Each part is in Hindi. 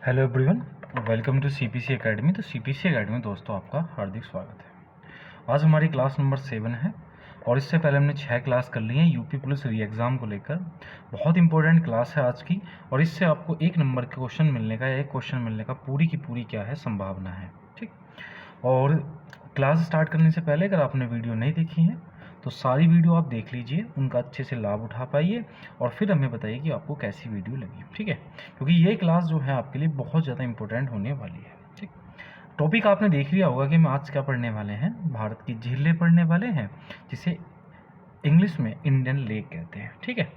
Hello everyone, welcome to CPC academy. तो सीपीसी एकेडमी दोस्तों आपका हार्दिक स्वागत है। आज हमारी क्लास नंबर 7 है और इससे पहले हमने 6 क्लास कर ली हैं यूपी पुलिस री एग्ज़ाम को लेकर। बहुत इंपॉर्टेंट क्लास है आज की और इससे आपको एक नंबर के क्वेश्चन मिलने का या एक क्वेश्चन मिलने का पूरी की पूरी क्या है संभावना है। ठीक, और क्लास स्टार्ट करने से पहले अगर आपने वीडियो नहीं देखी है तो सारी वीडियो आप देख लीजिए, उनका अच्छे से लाभ उठा पाइए और फिर हमें बताइए कि आपको कैसी वीडियो लगी। ठीक है, क्योंकि ये क्लास जो है आपके लिए बहुत ज़्यादा इंपॉर्टेंट होने वाली है। ठीक, टॉपिक आपने देख लिया होगा कि हम आज क्या पढ़ने वाले हैं। भारत की झीलें पढ़ने वाले हैं, जिसे इंग्लिश में इंडियन लेक कहते हैं। ठीक है,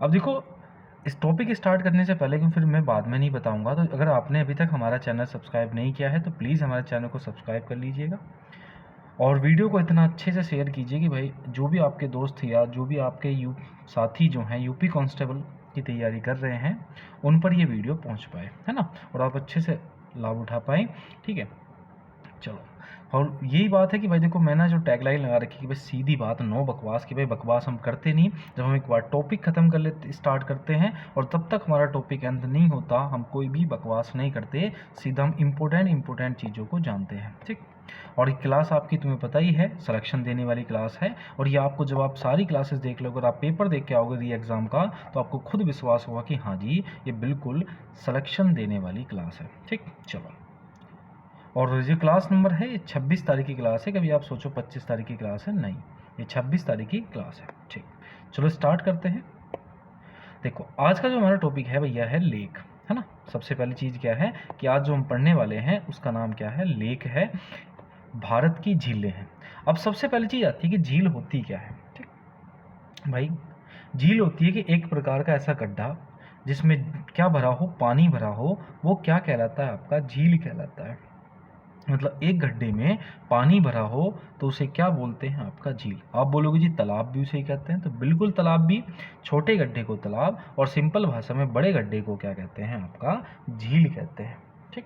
अब देखो, इस टॉपिक स्टार्ट करने से पहले, क्योंकि फिर मैं बाद में नहीं बताऊंगा, तो अगर आपने अभी तक हमारा चैनल सब्सक्राइब नहीं किया है तो प्लीज़ हमारे चैनल को सब्सक्राइब कर लीजिएगा और वीडियो को इतना अच्छे से शेयर कीजिए कि भाई जो भी आपके दोस्त या जो भी आपके साथी जो हैं यूपी कांस्टेबल की तैयारी कर रहे हैं उन पर ये वीडियो पहुंच पाए, है ना, और आप अच्छे से लाभ उठा पाएँ। ठीक है, चलो, और यही बात है कि भाई देखो, मैंने जो टैगलाइन लगा रखी है कि भाई सीधी बात, नो बकवास, कि भाई बकवास हम करते नहीं। जब हम एक बार टॉपिक ख़त्म कर लेते स्टार्ट करते हैं और तब तक हमारा टॉपिक अंत नहीं होता, हम कोई भी बकवास नहीं करते, सीधा हम इम्पोर्टेंट चीज़ों को जानते हैं। ठीक, और ये क्लास आपकी तुम्हें पता ही है, सिलेक्शन देने वाली क्लास है और ये आपको जब आप सारी क्लासेस देख लोगे और आप पेपर देख के आओगे री एग्ज़ाम का, तो आपको खुद विश्वास होगा कि हाँ जी, ये बिल्कुल सिलेक्शन देने वाली क्लास है। ठीक, चलो, और जो क्लास नंबर है ये 26 तारीख की क्लास है। कभी आप सोचो 25 तारीख की क्लास है, नहीं, ये 26 तारीख की क्लास है। ठीक, चलो स्टार्ट करते हैं। देखो, आज का जो हमारा टॉपिक है भैया है लेक, है ना। सबसे पहली चीज़ क्या है कि आज जो हम पढ़ने वाले हैं उसका नाम क्या है, लेक है, भारत की झीलें हैं। अब सबसे पहली चीज़ आती है कि झील होती क्या है। ठीक भाई, झील होती है कि एक प्रकार का ऐसा गड्ढा जिसमें क्या भरा हो, पानी भरा हो, वो क्या कहलाता है, आपका झील कहलाता है। मतलब एक गड्ढे में पानी भरा हो तो उसे क्या बोलते हैं, आपका झील। आप बोलोगे जी तालाब भी उसे ही कहते हैं, तो बिल्कुल तालाब भी, छोटे गड्ढे को तालाब और सिंपल भाषा में बड़े गड्ढे को क्या कहते हैं, आपका झील कहते हैं। ठीक,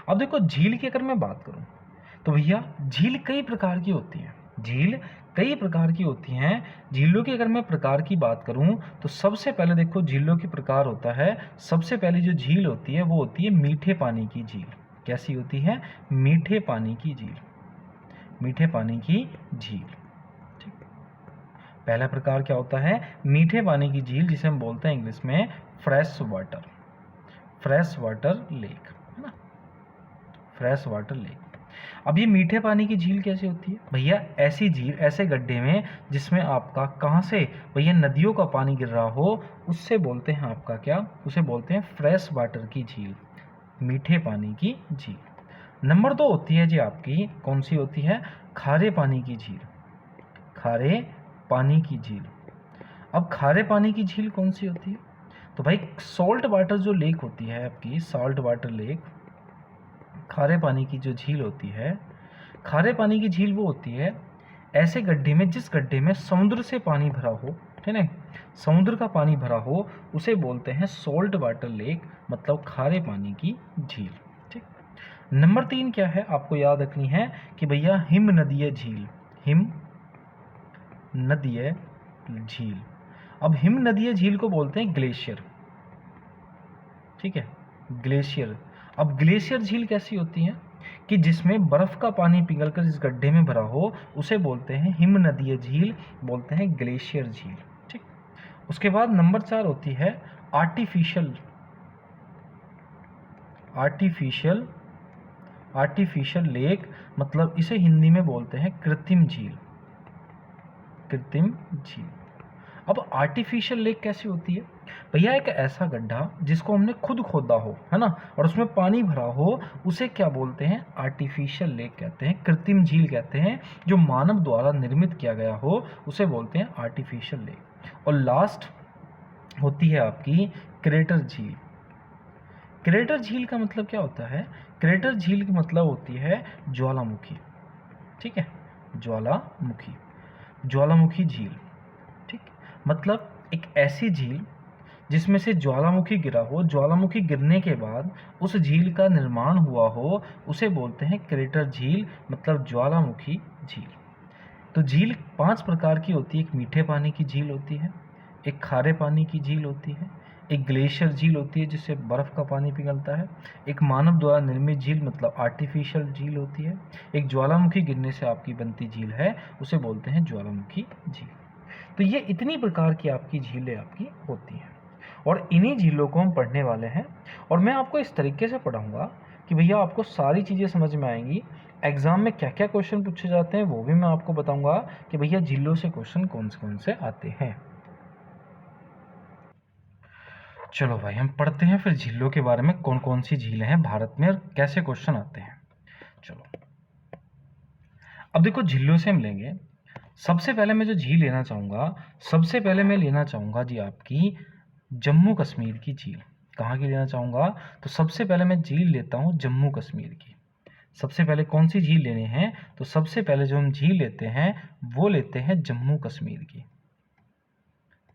अब देखो, झील की अगर मैं बात करूं तो भैया झील कई प्रकार की होती है। झील कई प्रकार की होती हैं। झीलों की अगर मैं प्रकार की बात करूं तो सबसे पहले देखो, झीलों की प्रकार होता है, सबसे पहली जो झील होती है वो होती है मीठे पानी की झील। कैसी होती है, मीठे पानी की झील, मीठे पानी की झील। ठीक, पहला प्रकार क्या होता है, मीठे पानी की झील, जिसे हम बोलते हैं इंग्लिश में फ्रेश वाटर लेक, है ना, फ्रेश वाटर लेक। अब ये मीठे पानी की झील कैसे होती है भैया, ऐसी झील, ऐसे गड्ढे में जिसमें आपका कहाँ से भैया, नदियों का पानी गिर रहा हो, उससे बोलते हैं आपका क्या, उसे बोलते हैं फ्रेश वाटर की झील, मीठे पानी की झील। नंबर 2 होती है जी आपकी, कौन सी होती है, खारे पानी की झील, खारे पानी की झील। अब खारे पानी की झील कौन सी होती है, तो भाई सॉल्ट वाटर जो लेक होती है आपकी, सॉल्ट वाटर लेक, खारे पानी की जो झील होती है, खारे पानी की झील वो होती है ऐसे गड्ढे में, जिस गड्ढे में समुद्र से पानी भरा हो, है ना, समुद्र का पानी भरा हो, उसे बोलते हैं सॉल्ट वाटर लेक, मतलब खारे पानी की झील। ठीक, नंबर 3 क्या है, आपको याद रखनी है कि भैया हिम नदीय झील, हिम नदीय झील। अब हिम नदीय झील को बोलते हैं ग्लेशियर। ठीक है, ग्लेशियर। अब ग्लेशियर झील कैसी होती है कि जिसमें बर्फ का पानी पिघलकर इस गड्ढे में भरा हो, उसे बोलते हैं हिम नदीय झील, बोलते हैं ग्लेशियर झील। ठीक, उसके बाद नंबर 4 होती है आर्टिफिशियल, आर्टिफिशियल आर्टिफिशियल लेक, मतलब इसे हिंदी में बोलते हैं कृत्रिम झील, कृत्रिम झील। अब आर्टिफिशियल लेक कैसी होती है भैया, एक ऐसा गड्ढा जिसको हमने खुद खोदा हो, है ना, और उसमें पानी भरा हो, उसे क्या बोलते हैं, आर्टिफिशियल लेक कहते हैं, कृत्रिम झील कहते हैं। जो मानव द्वारा निर्मित किया गया हो उसे बोलते हैं आर्टिफिशियल लेक। और लास्ट होती है आपकी क्रेटर झील। क्रेटर झील का मतलब क्या होता है, क्रेटर झील का मतलब होती है ज्वालामुखी। ठीक है, ज्वालामुखी, ज्वालामुखी झील। ठीक, मतलब एक ऐसी झील जिसमें से ज्वालामुखी गिरा हो, ज्वालामुखी गिरने के बाद उस झील का निर्माण हुआ हो, उसे बोलते हैं क्रेटर झील, मतलब ज्वालामुखी झील। तो झील 5 प्रकार की होती है, एक मीठे पानी की झील होती है, एक खारे पानी की झील होती है, एक ग्लेशियर झील होती है जिससे बर्फ़ का पानी पिघलता है, एक मानव द्वारा निर्मित झील मतलब आर्टिफिशियल झील होती है, एक ज्वालामुखी गिरने से आपकी बनती झील है उसे बोलते हैं ज्वालामुखी झील। तो ये इतनी प्रकार की आपकी झीलें आपकी होती हैं और इन्हीं झीलों को हम पढ़ने वाले हैं। और मैं आपको इस तरीके से पढ़ाऊँगा कि भैया आपको सारी चीज़ें समझ में आएंगी। एग्ज़ाम में क्या क्या क्वेश्चन पूछे जाते हैं वो भी मैं आपको बताऊँगा कि भैया झीलों से क्वेश्चन कौन से आते हैं। चलो भाई हम पढ़ते हैं फिर झीलों के बारे में, कौन कौन सी झीलें हैं भारत में और कैसे क्वेश्चन आते हैं। चलो अब देखो झीलों से हम लेंगे, सबसे पहले मैं जो झील लेना चाहूँगा, सबसे पहले मैं लेना चाहूँगा जी आपकी जम्मू कश्मीर की झील। कहाँ की लेना चाहूँगा? तो सबसे पहले मैं झील लेता हूँ जम्मू कश्मीर की। सबसे पहले कौन सी झील लेनी है? तो सबसे पहले जो हम झील लेते हैं वो लेते हैं जम्मू कश्मीर की,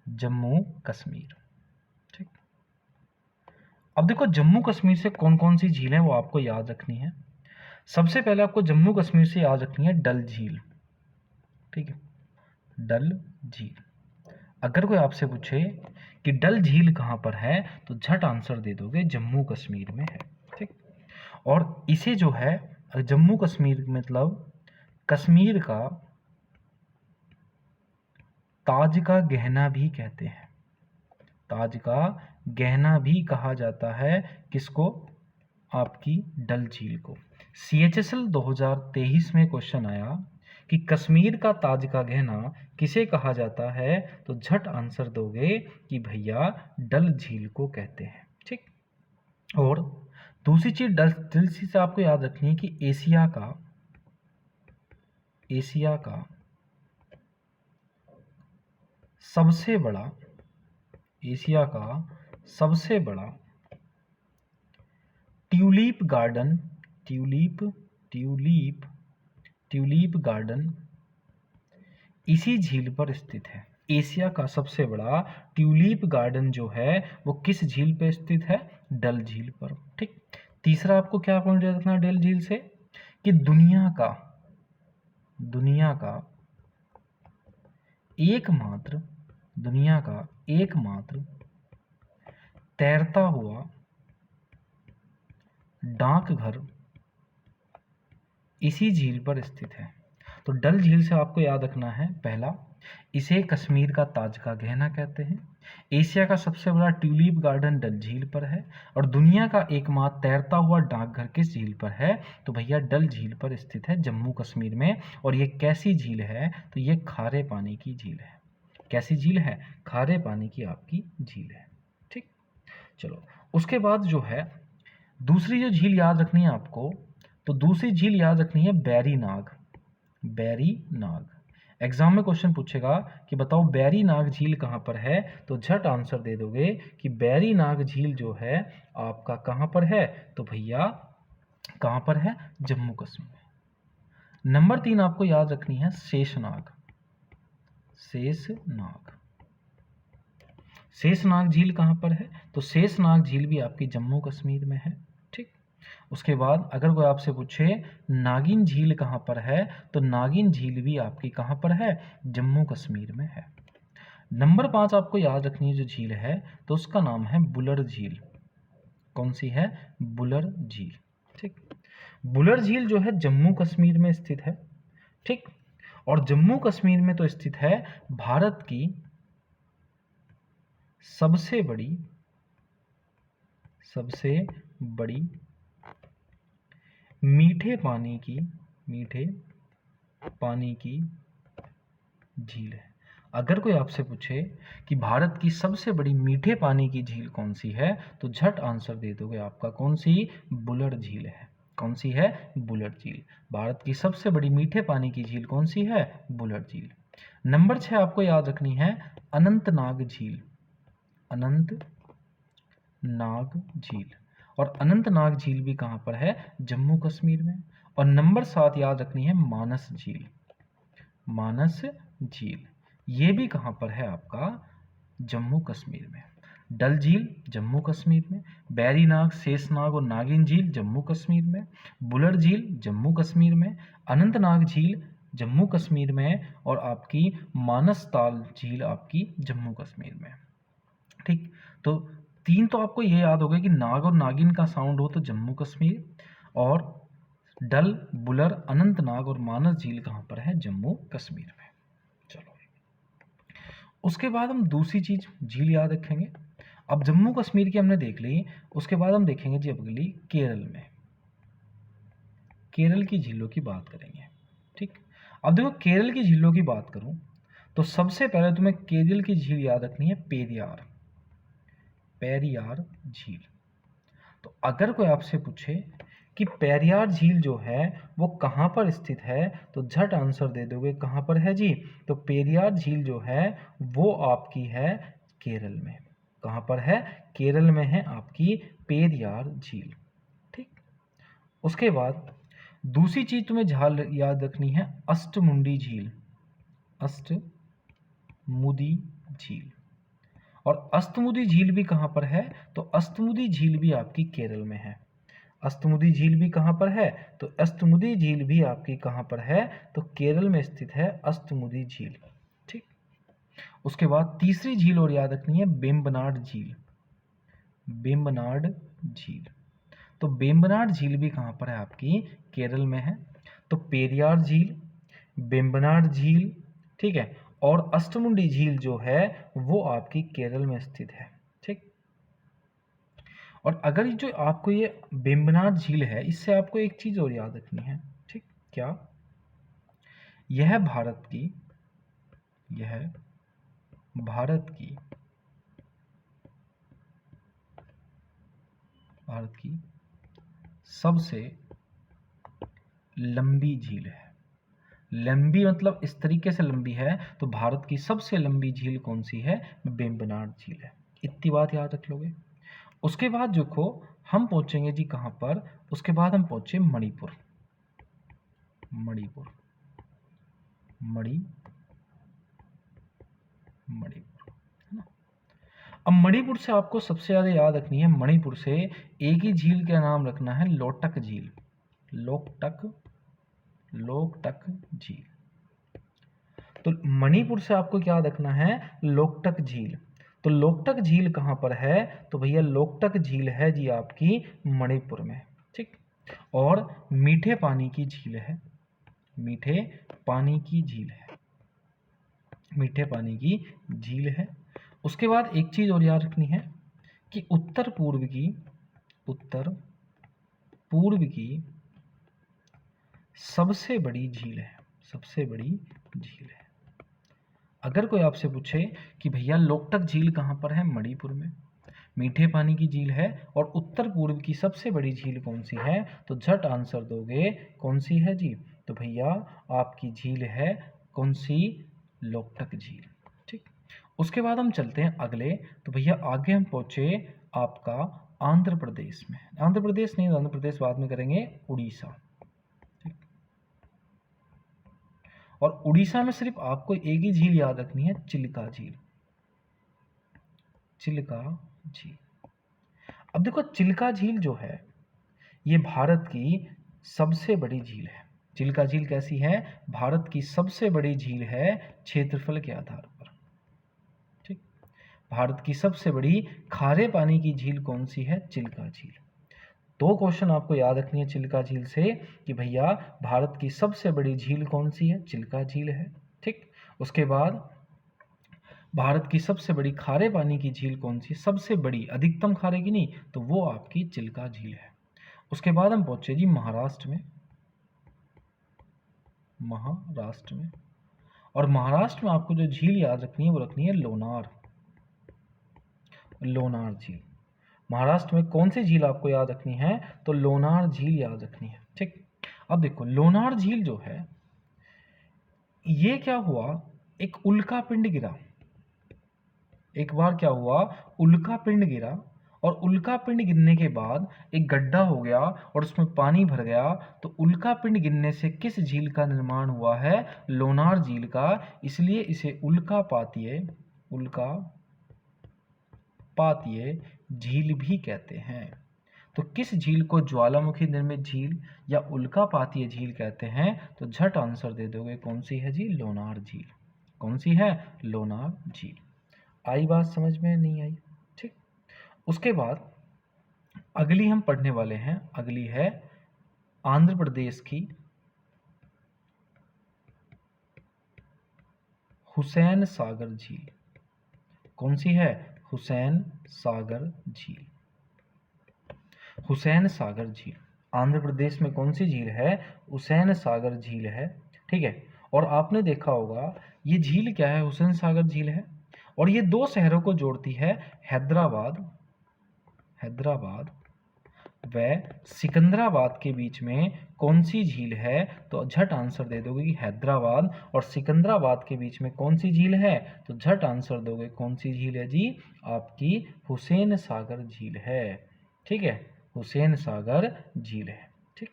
जम्मू कश्मीर। ठीक, अब देखो जम्मू कश्मीर से कौन कौन सी झीलें वो आपको याद रखनी है। सबसे पहले आपको जम्मू कश्मीर से याद रखनी है डल झील। ठीक है, डल झील। अगर कोई आपसे पूछे कि डल झील कहाँ पर है तो झट आंसर दे दोगे जम्मू कश्मीर में है। ठीक, और इसे जो है जम्मू कश्मीर मतलब कश्मीर का ताज का गहना भी कहते हैं। ताज का गहना भी कहा जाता है किसको? आपकी डल झील को। CHSL 2023 में क्वेश्चन आया कि कश्मीर का ताज का गहना किसे कहा जाता है, तो झट आंसर दोगे कि भैया डल झील को कहते हैं। ठीक, और दूसरी चीज डल झील से आपको याद रखनी है कि एशिया का सबसे बड़ा ट्यूलिप गार्डन इसी झील पर स्थित है। एशिया का सबसे बड़ा ट्यूलिप गार्डन जो है वो किस झील पर स्थित है? डल झील पर। ठीक, तीसरा आपको क्या पॉइंट रखना है डल झील से कि दुनिया का एकमात्र तैरता हुआ डाकघर इसी झील पर स्थित है। तो डल झील से आपको याद रखना है, पहला इसे कश्मीर का ताज का गहना कहते हैं, एशिया का सबसे बड़ा ट्यूलिप गार्डन डल झील पर है, और दुनिया का एकमात्र तैरता हुआ डाकघर किस झील पर है? तो भैया डल झील पर स्थित है जम्मू कश्मीर में। और ये कैसी झील है? तो ये खारे पानी की झील है। कैसी झील है? खारे पानी की आपकी झील है। ठीक, चलो उसके बाद जो है दूसरी जो झील याद रखनी है आपको, तो दूसरी झील याद रखनी है बैरी नाग। एग्जाम में क्वेश्चन पूछेगा कि बताओ बैरी नाग झील कहाँ पर है, तो झट आंसर दे दोगे कि बैरी नाग झील जो है आपका कहाँ पर है? तो भैया कहाँ पर है? जम्मू कश्मीर। नंबर 3 आपको याद रखनी है शेषनाग झील कहाँ पर है? तो शेषनाग झील भी आपकी जम्मू कश्मीर में है। ठीक, उसके बाद अगर कोई आपसे पूछे नागिन झील कहाँ पर है, तो नागिन झील भी आपकी कहाँ पर है? जम्मू कश्मीर में है। नंबर 5 आपको याद रखनी है जो झील है, तो उसका नाम है बुलर झील। कौन सी है? बुलर झील। ठीक, बुलर झील जो है जम्मू कश्मीर में स्थित है। ठीक, और जम्मू कश्मीर में तो स्थित है भारत की सबसे बड़ी मीठे पानी की झील है। अगर कोई आपसे पूछे कि भारत की सबसे बड़ी मीठे पानी की झील कौन सी है, तो झट आंसर दे दोगे आपका कौन सी? बुलर झील है। कौन सी है? बुलर झील। भारत की सबसे बड़ी मीठे पानी की झील कौन सी है? बुलर झील। नंबर 6 आपको याद रखनी है अनंतनाग झील। और अनंतनाग झील भी कहाँ पर है? जम्मू कश्मीर में। और नंबर 7 याद रखनी है मानस झील। ये भी कहाँ पर है आपका? जम्मू कश्मीर में। डल झील जम्मू कश्मीर में, बैरीनाग, शेषनाग और नागिन झील जम्मू कश्मीर में, बुलर झील जम्मू कश्मीर में, अनंतनाग झील जम्मू कश्मीर में, और आपकी मानस ताल झील आपकी जम्मू कश्मीर में। ठीक, तो तीन तो आपको ये याद होगा कि नाग और नागिन का साउंड हो तो जम्मू कश्मीर, और डल, बुलर, अनंतनाग और मानस झील कहाँ पर है? जम्मू कश्मीर में। चलो, उसके बाद हम दूसरी चीज झील याद रखेंगे। अब जम्मू कश्मीर की हमने देख ली, उसके बाद हम देखेंगे जी अगली केरल में, केरल की झीलों की बात करेंगे। ठीक, अब देखो केरल की झीलों की बात करूं तो सबसे पहले तुम्हें केरल की झील याद रखनी है पेरियार, पेरियार झील। तो अगर कोई आपसे पूछे कि पेरियार झील जो है वो कहाँ पर स्थित है, तो झट आंसर दे दोगे कहाँ पर है जी? तो पेरियार झील जो है वो आपकी है केरल में। कहाँ पर है? केरल में है आपकी पेरियार झील। ठीक, उसके बाद दूसरी चीज तुम्हें झाल याद रखनी है अष्टमुंडी झील, अष्टमुदी झील। और अष्टमुदी झील भी कहाँ पर है? तो अष्टमुदी झील भी आपकी केरल में है। अष्टमुदी झील भी कहाँ पर है? तो अष्टमुदी झील भी आपकी कहाँ पर है? तो केरल में स्थित है अष्टमुदी झील। ठीक, उसके बाद तीसरी झील और याद रखनी है बेम्बनाड झील, बेम्बनाड झील। तो बेम्बनाड झील भी कहाँ पर है? आपकी केरल में है। तो पेरियार झील, बेम्बनाड झील, ठीक है, और अष्टमुंडी झील जो है वो आपकी केरल में स्थित है। ठीक, और अगर जो आपको ये बेम्बनाड झील है, इससे आपको एक चीज और याद रखनी है। ठीक, क्या? यह भारत की, यह भारत की, भारत की सबसे लंबी झील है। लंबी मतलब इस तरीके से लंबी है, तो भारत की सबसे लंबी झील कौन सी है? बेम्बनाड झील है। इतनी बात याद रख लोगे। उसके बाद देखो हम पहुंचेंगे जी कहां पर? उसके बाद हम पहुंचे मणिपुर, मणिपुर, मणिपुर, है ना। अब मणिपुर से आपको सबसे ज्यादा याद रखनी है, मणिपुर से एक ही झील का नाम रखना है लोकटक झील, लोकटक, लोकटक झील। तो मणिपुर से आपको क्या रखना है? लोकटक झील। तो लोकटक झील कहाँ पर है? तो भैया लोकटक झील है जी आपकी मणिपुर में। ठीक, और मीठे पानी की झील है, मीठे पानी की झील है, मीठे पानी की झील है। उसके बाद एक चीज और याद रखनी है कि उत्तर पूर्व की, उत्तर पूर्व की सबसे बड़ी झील है, सबसे बड़ी झील है। अगर कोई आपसे पूछे कि भैया लोकटक झील कहाँ पर है? मणिपुर में। मीठे पानी की झील है और उत्तर पूर्व की सबसे बड़ी झील कौन सी है? तो झट आंसर दोगे कौन सी है जी? तो भैया आपकी झील है कौन सी? लोकटक झील। ठीक, उसके बाद हम चलते हैं अगले। तो भैया आगे हम पहुंचे आपका आंध्र प्रदेश में। आंध्र प्रदेश नहीं, आंध्र प्रदेश बाद में करेंगे, उड़ीसा। और उड़ीसा में सिर्फ आपको एक ही झील याद रखनी है, चिल्का झील, चिल्का झील। अब देखो चिल्का झील जो है ये भारत की सबसे बड़ी झील है। चिल्का झील कैसी है? भारत की सबसे बड़ी झील है क्षेत्रफल के आधार पर। ठीक, भारत की सबसे बड़ी खारे पानी की झील कौन सी है? चिल्का झील। दो क्वेश्चन आपको याद रखनी है चिल्का झील से कि भैया भारत की सबसे बड़ी झील कौन सी है? चिल्का झील है। ठीक, उसके बाद भारत की सबसे बड़ी खारे पानी की झील कौन सी? सबसे बड़ी, अधिकतम खारे की नहीं, तो वो आपकी चिल्का झील है। उसके बाद हम पहुंचे जी महाराष्ट्र में, महाराष्ट्र में। और महाराष्ट्र में आपको जो झील याद रखनी है वो रखनी है लोनार, लोनार झील। महाराष्ट्र में कौन सी झील आपको याद रखनी है? तो लोनार झील याद रखनी है। ठीक, अब देखो लोनार झील जो है ये क्या हुआ, एक उल्का पिंड गिरा। एक बार क्या हुआ, उल्का पिंड गिरा, और उल्का पिंड गिरने के बाद एक गड्ढा हो गया और उसमें पानी भर गया। तो उल्का पिंड गिरने से किस झील का निर्माण हुआ है? लोनार झील का। इसलिए इसे उल्का पातीय, उल्का पातीय झील भी कहते हैं। तो किस झील को ज्वालामुखी निर्मित झील या उल्कापातीय झील कहते हैं? तो झट आंसर दे दोगे कौन सी है जी? लोनार झील। कौन सी है? लोनार झील। आई बात समझ में? नहीं आई? ठीक, उसके बाद अगली हम पढ़ने वाले हैं, अगली है आंध्र प्रदेश की हुसैन सागर झील। कौन सी है? हुसैन सागर झील। हुसैन सागर झील आंध्र प्रदेश में कौन सी झील है? हुसैन सागर झील है। ठीक है, और आपने देखा होगा ये झील क्या है? हुसैन सागर झील है, और ये दो शहरों को जोड़ती है, हैदराबाद व सिकंदराबाद के बीच में कौन सी झील है? तो झट आंसर दे दोगे कि हैदराबाद और सिकंदराबाद के बीच में कौन सी झील है? तो झट आंसर दोगे कौन सी झील है जी? आपकी हुसैन सागर झील है। ठीक है, हुसैन सागर झील है। ठीक,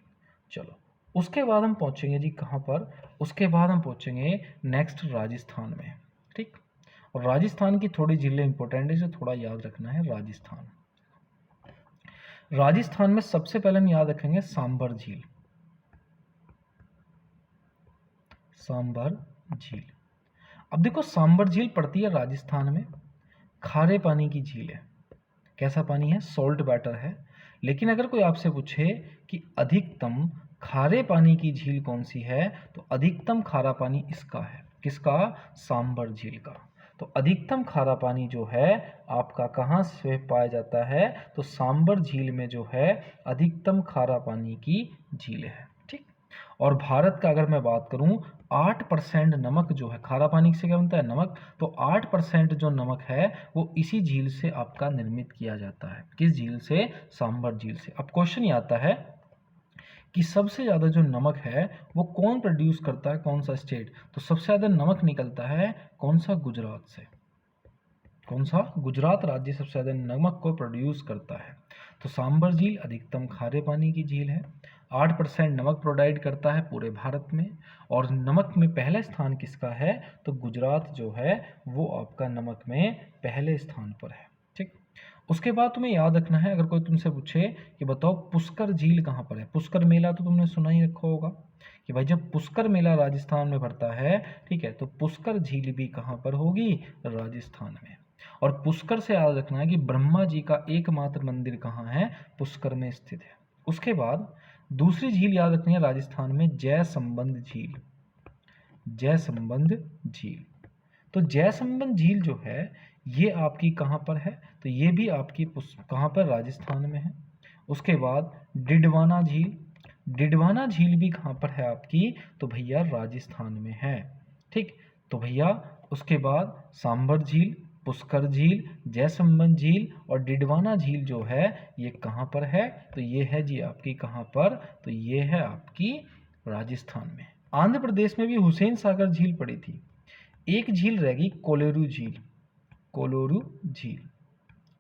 चलो उसके बाद हम पहुंचेंगे जी कहाँ पर? उसके बाद हम पहुंचेंगे नेक्स्ट राजस्थान में। ठीक, और राजस्थान की थोड़ी झीलें इंपॉर्टेंट है, इसे थोड़ा याद रखना है। राजस्थान में सबसे पहले हम याद रखेंगे सांबर झील। सांबर झील, अब देखो सांबर झील पड़ती है राजस्थान में, खारे पानी की झील है। कैसा पानी है? सॉल्ट वाटर है। लेकिन अगर कोई आपसे पूछे कि अधिकतम खारे पानी की झील कौन सी है, तो अधिकतम खारा पानी इसका है। किसका? सांबर झील का। तो अधिकतम खारा पानी जो है आपका कहाँ से पाया जाता है? तो सांबर झील में जो है अधिकतम खारा पानी की झील है। ठीक, और भारत का अगर मैं बात करूं, 8% नमक जो है, खारा पानी से क्या बनता है? नमक। तो 8% जो नमक है वो इसी झील से आपका निर्मित किया जाता है। किस झील से? सांबर झील से। अब क्वेश्चन ये आता है कि सबसे ज़्यादा जो नमक है वो कौन प्रोड्यूस करता है, कौन सा स्टेट? तो सबसे ज़्यादा नमक निकलता है कौन सा? गुजरात से। कौन सा? गुजरात राज्य सबसे ज़्यादा नमक को प्रोड्यूस करता है। तो सांबर झील अधिकतम खारे पानी की झील है, 8% नमक प्रोवाइड करता है पूरे भारत में, और नमक में पहला स्थान किसका है? तो गुजरात जो है वो आपका नमक में पहले स्थान पर है। ठीक, उसके बाद तुम्हें याद रखना है, अगर कोई तुमसे पूछे कि बताओ पुष्कर झील कहाँ पर है? पुष्कर मेला तो तुमने सुना ही रखा होगा कि भाई जब पुष्कर मेला राजस्थान में भरता है, ठीक है, तो पुष्कर झील भी कहाँ पर होगी? राजस्थान में। और पुष्कर से याद रखना है कि ब्रह्मा जी का एकमात्र मंदिर कहाँ है? पुष्कर में स्थित है। उसके बाद दूसरी झील याद रखनी है राजस्थान में, जयसंबंध झील। जयसंबंध झील, तो जयसंबंध झील जो है ये आपकी कहाँ पर है? तो ये भी आपकी कहाँ पर? राजस्थान में है। उसके बाद डिडवाना झील, डिडवाना झील भी कहाँ पर है आपकी? तो भैया राजस्थान में है। ठीक, तो भैया उसके बाद सांबर झील, पुष्कर झील, जयसंबंध झील और डिडवाना झील जो है ये कहाँ पर है? तो ये है जी आपकी कहाँ पर? तो ये है आपकी राजस्थान में। आंध्र प्रदेश में भी हुसैन सागर झील पड़ी थी। एक झील रह गई कोलेरू झील। कोलेरू झील,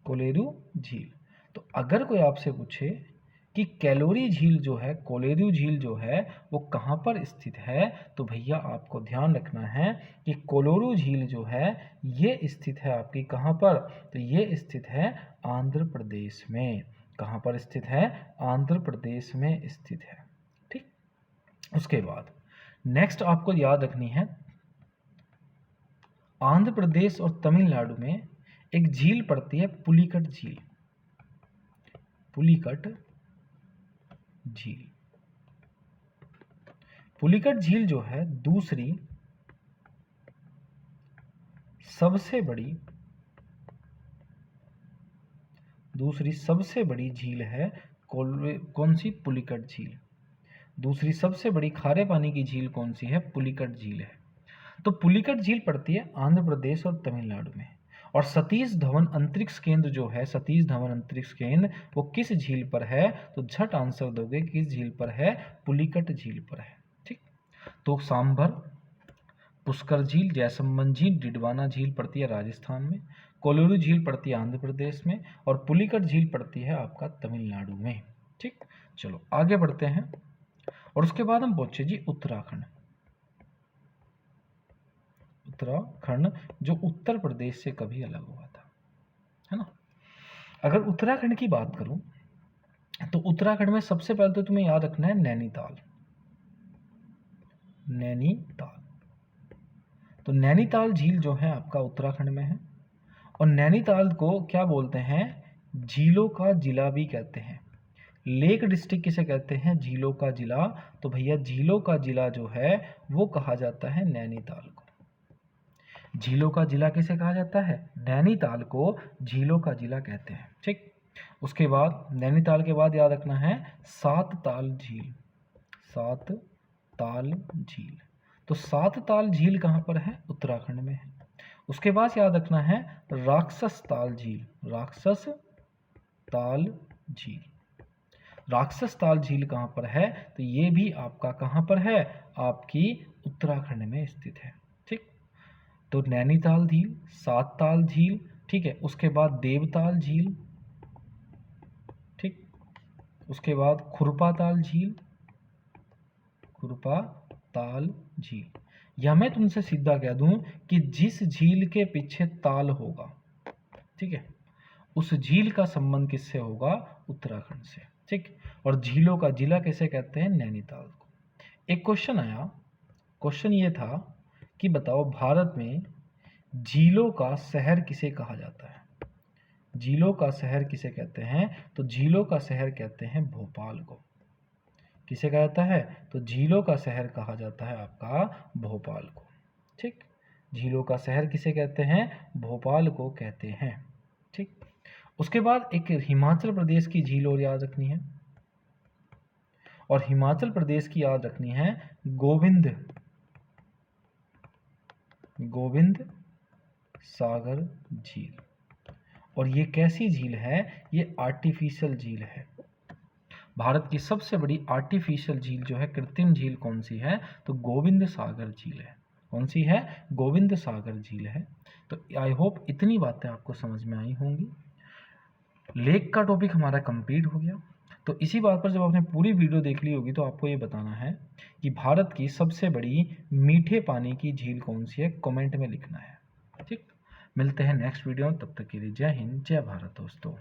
कोलेरू झील। तो अगर कोई आपसे पूछे कि कैलोरी झील जो है, कोलेरू झील जो है वो कहाँ पर स्थित है, तो भैया आपको ध्यान रखना है कि कोलेरू झील जो है ये स्थित है आपकी कहाँ पर? तो ये स्थित है आंध्र प्रदेश में। कहाँ पर स्थित है? आंध्र प्रदेश में स्थित है। ठीक, उसके बाद नेक्स्ट आपको याद रखनी है, आंध्र प्रदेश और तमिलनाडु में एक झील पड़ती है, पुलिकट झील। पुलिकट झील, पुलिकट झील जो है दूसरी सबसे बड़ी झील है। कौन सी? पुलिकट झील। दूसरी सबसे बड़ी खारे पानी की झील कौन सी है? पुलिकट झील है। तो पुलिकट झील पड़ती है आंध्र प्रदेश और तमिलनाडु में। और सतीश धवन अंतरिक्ष केंद्र जो है, सतीश धवन अंतरिक्ष केंद्र वो किस झील पर है? तो झट आंसर दोगे किस झील पर है? पुलिकट झील पर है। ठीक, तो सांभर, पुष्कर झील, जयसंबंध झील, डिडवाना झील पड़ती है राजस्थान में, कोलेरू झील पड़ती है आंध्र प्रदेश में, और पुलिकट झील पड़ती है आपका तमिलनाडु में। ठीक, चलो आगे बढ़ते हैं, और उसके बाद हम पहुंचे जी उत्तराखंड। उत्तराखंड जो उत्तर प्रदेश से कभी अलग हुआ था, है ना। अगर उत्तराखंड की बात करूं तो उत्तराखंड में सबसे पहले तो तुम्हें याद रखना है नैनीताल। नैनीताल, तो नैनीताल झील जो है आपका उत्तराखंड में है, और नैनीताल को क्या बोलते हैं? झीलों का जिला भी कहते हैं। लेक डिस्ट्रिक्ट किसे कहते हैं? झीलों का जिला। तो भैया झीलों का जिला जो है वो कहा जाता है नैनीताल को। झीलों का जिला किसे कहा जाता है? नैनीताल को झीलों का जिला कहते हैं। ठीक, उसके बाद नैनीताल के बाद याद रखना है सात ताल झील। सात ताल झील, तो सात ताल झील कहाँ पर है? उत्तराखंड में है। उसके बाद याद रखना है राक्षस ताल झील। राक्षस ताल झील, राक्षस ताल झील कहाँ पर है? तो ये भी आपका कहाँ पर है? आपकी उत्तराखंड में स्थित है। ठीक, तो नैनीताल झील, सात ताल झील, ठीक है। उसके बाद देवताल झील, ठीक, उसके बाद खुरपा ताल झील। खुरपा ताल झील, या मैं तुमसे सीधा कह दूं कि जिस झील के पीछे ताल होगा, ठीक है, उस झील का संबंध किससे होगा? उत्तराखंड से। ठीक, और झीलों का जिला कैसे कहते हैं? नैनीताल को। एक क्वेश्चन आया, क्वेश्चन ये था कि बताओ भारत में झीलों का शहर किसे कहा जाता है? झीलों का शहर किसे कहते हैं? तो झीलों का शहर कहते हैं भोपाल को। किसे कहा जाता है? तो झीलों का शहर कहा जाता है आपका भोपाल को। ठीक, झीलों का शहर किसे कहते हैं? भोपाल को कहते हैं। ठीक, उसके बाद एक हिमाचल प्रदेश की झील और याद रखनी है, और हिमाचल प्रदेश की याद रखनी है गोविंद सागर झील। और ये कैसी झील है? ये आर्टिफिशियल झील है। भारत की सबसे बड़ी आर्टिफिशियल झील जो है, कृत्रिम झील कौन सी है? तो गोविंद सागर झील है। कौन सी है? गोविंद सागर झील है। तो आई होप इतनी बातें आपको समझ में आई होंगी। लेक का टॉपिक हमारा कंप्लीट हो गया। तो इसी बात पर जब आपने पूरी वीडियो देख ली होगी तो आपको ये बताना है कि भारत की सबसे बड़ी मीठे पानी की झील कौन सी है, कमेंट में लिखना है। ठीक, मिलते हैं नेक्स्ट वीडियो में, तब तक के लिए जय हिंद जय भारत दोस्तों।